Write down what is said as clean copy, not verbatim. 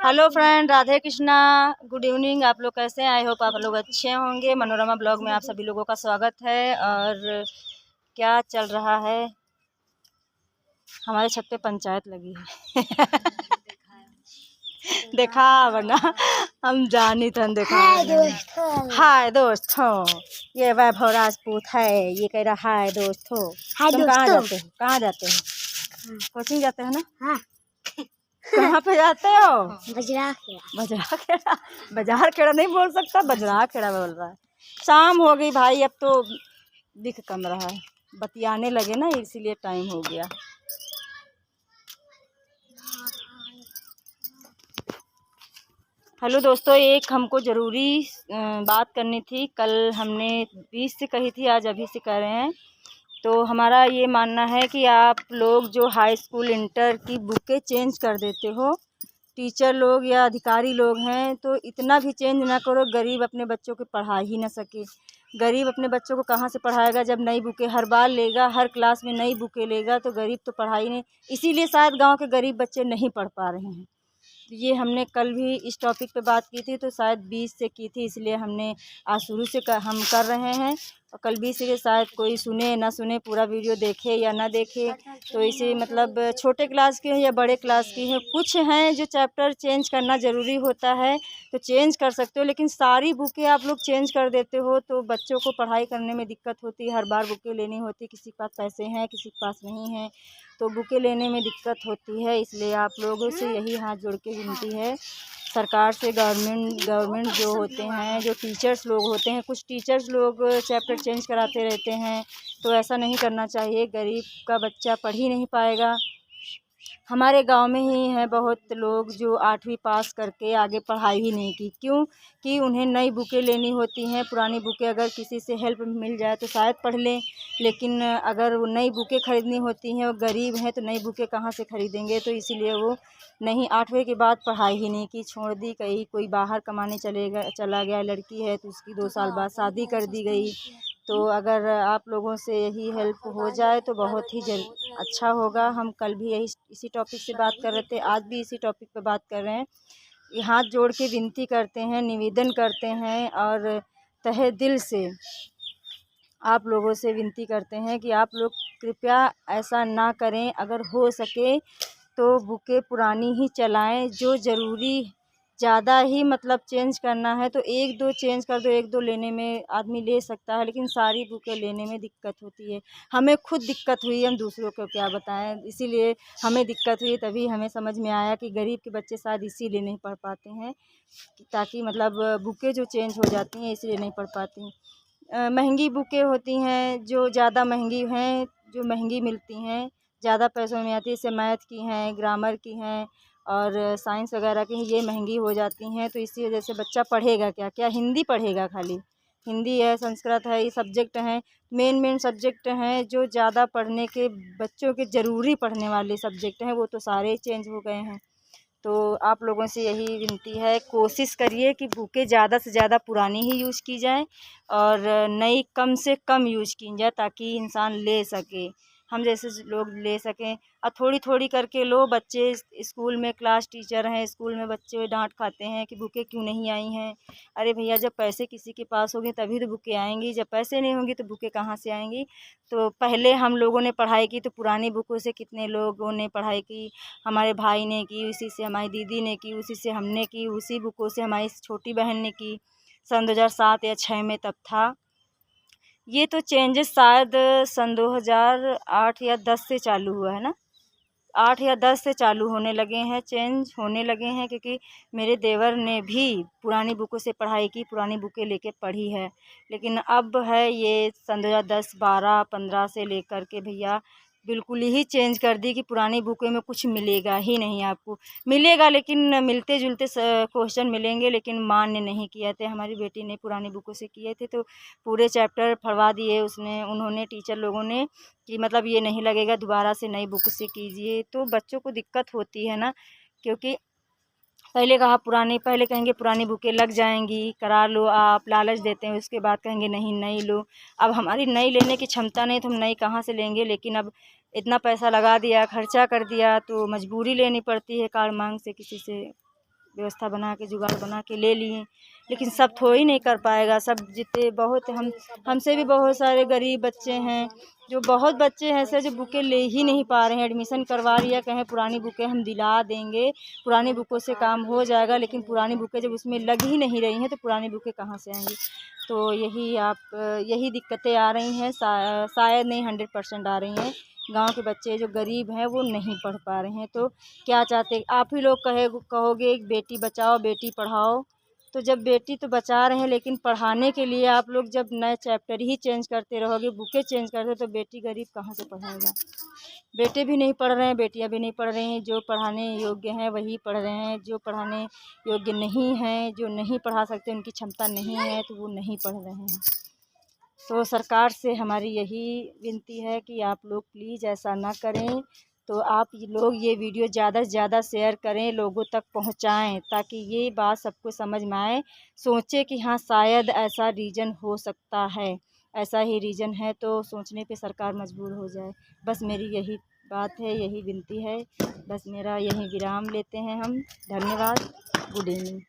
Hello friend, Radhe Krishna, good evening. आप लोग कैसे हैं? आई होप आप लोग अच्छे होंगे। मनोरमा ब्लॉग में आप सभी लोगों का स्वागत है। और क्या चल रहा है? हमारे छत पे पंचायत लगी है। देखा वरना हम जानी थन। देखा हाय दोस्तों, ये वैभव राजपूत है। ये कह रहा हाय दोस्तों। तुम कहाँ जाते हो? कहाँ जाते हो? कोचिंग जाते हो ना? हाँ। कहाँ पे जाते हो? बजरा खेड़ा। बजरा खेड़ा? बाजार खेड़ा नहीं बोल सकता, बजरा खेड़ा बोल रहा है। शाम हो गई भाई, अब तो दिख कम रहा है। बतियाने लगे ना, इसीलिए टाइम हो गया। हेलो दोस्तों, एक हमको ज़रूरी बात करनी थी। कल हमने 20 से कही थी, आज अभी से कह रहे हैं। तो हमारा ये मानना है कि आप लोग जो हाई स्कूल इंटर की बुकें चेंज कर देते हो, टीचर लोग या अधिकारी लोग हैं, तो इतना भी चेंज ना करो। गरीब अपने बच्चों को पढ़ा ही ना सके। गरीब अपने बच्चों को कहाँ से पढ़ाएगा जब नई बुकें हर बार लेगा, हर क्लास में नई बुकें लेगा, तो गरीब तो पढ़ाई नहीं। इसीलिए शायद गांव के गरीब बच्चे नहीं पढ़ पा रहे हैं। ये हमने कल भी इस टॉपिक पे बात की थी, तो शायद 20 से की थी, इसलिए हमने आज शुरू से हम कर रहे हैं। और कल 20 से शायद कोई सुने ना सुने, पूरा वीडियो देखे या ना देखे। तो इसे मतलब छोटे क्लास के हैं या बड़े क्लास की हैं, कुछ हैं जो चैप्टर चेंज करना ज़रूरी होता है तो चेंज कर सकते हो। लेकिन सारी बुकें आप लोग चेंज कर देते हो तो बच्चों को पढ़ाई करने में दिक्कत होती है। हर बार बुकें लेनी होती, किसी के पास पैसे हैं, किसी के पास नहीं है, तो बुकें लेने में दिक्कत होती है। इसलिए आप लोगों से यही हाथ जोड़ के विनती है सरकार से, गवर्नमेंट जो होते हैं, जो टीचर्स लोग होते हैं, कुछ टीचर्स लोग चैप्टर चेंज कराते रहते हैं, तो ऐसा नहीं करना चाहिए। गरीब का बच्चा पढ़ ही नहीं पाएगा। हमारे गांव में ही हैं बहुत लोग जो 8वीं पास करके आगे पढ़ाई ही नहीं की। क्यों? कि उन्हें नई बुकें लेनी होती हैं। पुरानी बुकें अगर किसी से हेल्प मिल जाए तो शायद पढ़ लें, लेकिन अगर वो नई बुकें ख़रीदनी होती हैं और गरीब हैं तो नई बुकें कहाँ से ख़रीदेंगे। तो इसीलिए वो नहीं, 8वीं के बाद पढ़ाई ही नहीं की, छोड़ दी। कहीं कोई बाहर कमाने चला गया, लड़की है तो उसकी 2 साल बाद शादी कर दी गई। तो अगर आप लोगों से यही हेल्प हो जाए तो बहुत ही अच्छा होगा। हम कल भी इसी टॉपिक से बात कर रहे थे, आज भी इसी टॉपिक पे बात कर रहे हैं। हाथ जोड़ के विनती करते हैं, निवेदन करते हैं और तहे दिल से आप लोगों से विनती करते हैं कि आप लोग कृपया ऐसा ना करें। अगर हो सके तो बुकें पुरानी ही चलाएं। जो ज़रूरी ज़्यादा ही मतलब चेंज करना है तो 1-2 चेंज कर दो, 1-2 लेने में आदमी ले सकता है, लेकिन सारी बुकें लेने में दिक्कत होती है। हमें खुद दिक्कत हुई, हम दूसरों को क्या बताएं। इसीलिए हमें दिक्कत हुई, तभी हमें समझ में आया कि गरीब के बच्चे शायद इसीलिए नहीं पढ़ पाते हैं, ताकि मतलब बुकें जो चेंज हो जाती हैं इसलिए नहीं पढ़ पाती। महंगी बुकें होती हैं, जो ज़्यादा महंगी हैं, जो महंगी मिलती हैं, ज़्यादा पैसों में आती है, जैसे मैथ की हैं, ग्रामर की हैं और साइंस वगैरह की हैं, ये महंगी हो जाती हैं। तो इसी वजह से बच्चा पढ़ेगा क्या? क्या हिंदी पढ़ेगा? खाली हिंदी है, संस्कृत है, ये सब्जेक्ट हैं, मेन सब्जेक्ट हैं जो ज़्यादा पढ़ने के, बच्चों के ज़रूरी पढ़ने वाले सब्जेक्ट हैं, वो तो सारे चेंज हो गए हैं। तो आप लोगों से यही विनती है, कोशिश करिए कि बुकें ज़्यादा से ज़्यादा पुरानी ही यूज़ की जाएँ और नई कम से कम यूज़ की जाए, ताकि इंसान ले सके, हम जैसे लोग ले सकें। और थोड़ी थोड़ी करके लो। बच्चे स्कूल में क्लास टीचर हैं, स्कूल में बच्चे डांट खाते हैं कि बुकें क्यों नहीं आई हैं। अरे भैया, जब पैसे किसी के पास होंगे तभी तो बुकें आएंगी, जब पैसे नहीं होंगी तो बुकें कहाँ से आएंगी। तो पहले हम लोगों ने पढ़ाई की तो पुरानी बुकों से कितने लोगों ने पढ़ाई की। हमारे भाई ने की, उसी से हमारी दीदी ने की, उसी से हमने की, उसी बुकों से हमारी छोटी बहन ने की। सन 2007 या 6 में तब था। ये तो चेंजेस शायद सन 2008 या 10 से चालू हुआ है ना, 8 या 10 से चालू होने लगे हैं, चेंज होने लगे हैं। क्योंकि मेरे देवर ने भी पुरानी बुकों से पढ़ाई की, पुरानी बुकें लेके पढ़ी है। लेकिन अब है ये सन 2010, 12, 15 से लेकर के भैया बिल्कुल ही चेंज कर दी कि पुरानी बुकों में कुछ मिलेगा ही नहीं। आपको मिलेगा लेकिन मिलते जुलते क्वेश्चन मिलेंगे, लेकिन मान्य नहीं किए थे। हमारी बेटी ने पुरानी बुकों से किए थे तो पूरे चैप्टर पढ़वा दिए उन्होंने, टीचर लोगों ने, कि मतलब ये नहीं लगेगा, दोबारा से नई बुक से कीजिए। तो बच्चों को दिक्कत होती है ना, क्योंकि पहले कहेंगे पुरानी बुकें लग जाएंगी, करा लो आप, लालच देते हैं। उसके बाद कहेंगे नहीं, नई लो। अब हमारी नई लेने की क्षमता नहीं तो हम नई कहाँ से लेंगे। लेकिन अब इतना पैसा लगा दिया, खर्चा कर दिया, तो मजबूरी लेनी पड़ती है कार मांग से किसी से। व्यवस्था बना के, जुगाड़ बना के ले लिए, लेकिन सब थोड़ी नहीं कर पाएगा। सब जितने बहुत हमसे भी बहुत सारे गरीब बच्चे हैं, जो बहुत बच्चे हैं ऐसे जो बुकें ले ही नहीं पा रहे हैं। एडमिशन करवा लिया, कहें पुरानी बुकें हम दिला देंगे, पुरानी बुकों से काम हो जाएगा, लेकिन पुरानी बुकें जब उसमें लग ही नहीं रही हैं तो पुरानी बुकें कहाँ से आएंगी। तो यही दिक्कतें आ रही हैं, शायद नहीं 100% आ रही हैं। गांव के बच्चे जो गरीब हैं वो नहीं पढ़ पा रहे हैं। तो क्या चाहते, आप ही लोग कहोगे बेटी बचाओ बेटी पढ़ाओ, तो जब बेटी तो बचा रहे हैं, लेकिन पढ़ाने के लिए आप लोग जब नए चैप्टर ही चेंज करते रहोगे, बुकें चेंज करते, तो बेटी गरीब कहाँ से पढ़ाएगा। बेटे भी नहीं पढ़ रहे हैं, बेटियां भी नहीं पढ़ रही हैं। जो पढ़ाने योग्य हैं वही पढ़ रहे हैं, जो पढ़ाने योग्य नहीं हैं, जो नहीं पढ़ा सकते, उनकी क्षमता नहीं है, तो वो नहीं पढ़ रहे हैं। तो सरकार से हमारी यही विनती है कि आप लोग प्लीज़ ऐसा ना करें। तो आप लोग ये वीडियो ज़्यादा से ज़्यादा शेयर करें, लोगों तक पहुंचाएं, ताकि ये बात सबको समझ में आए। सोचें कि हाँ शायद ऐसा रीज़न हो सकता है, ऐसा ही रीज़न है, तो सोचने पे सरकार मजबूर हो जाए। बस मेरी यही बात है, यही विनती है। बस मेरा यही विराम लेते हैं हम। धन्यवाद। Good evening.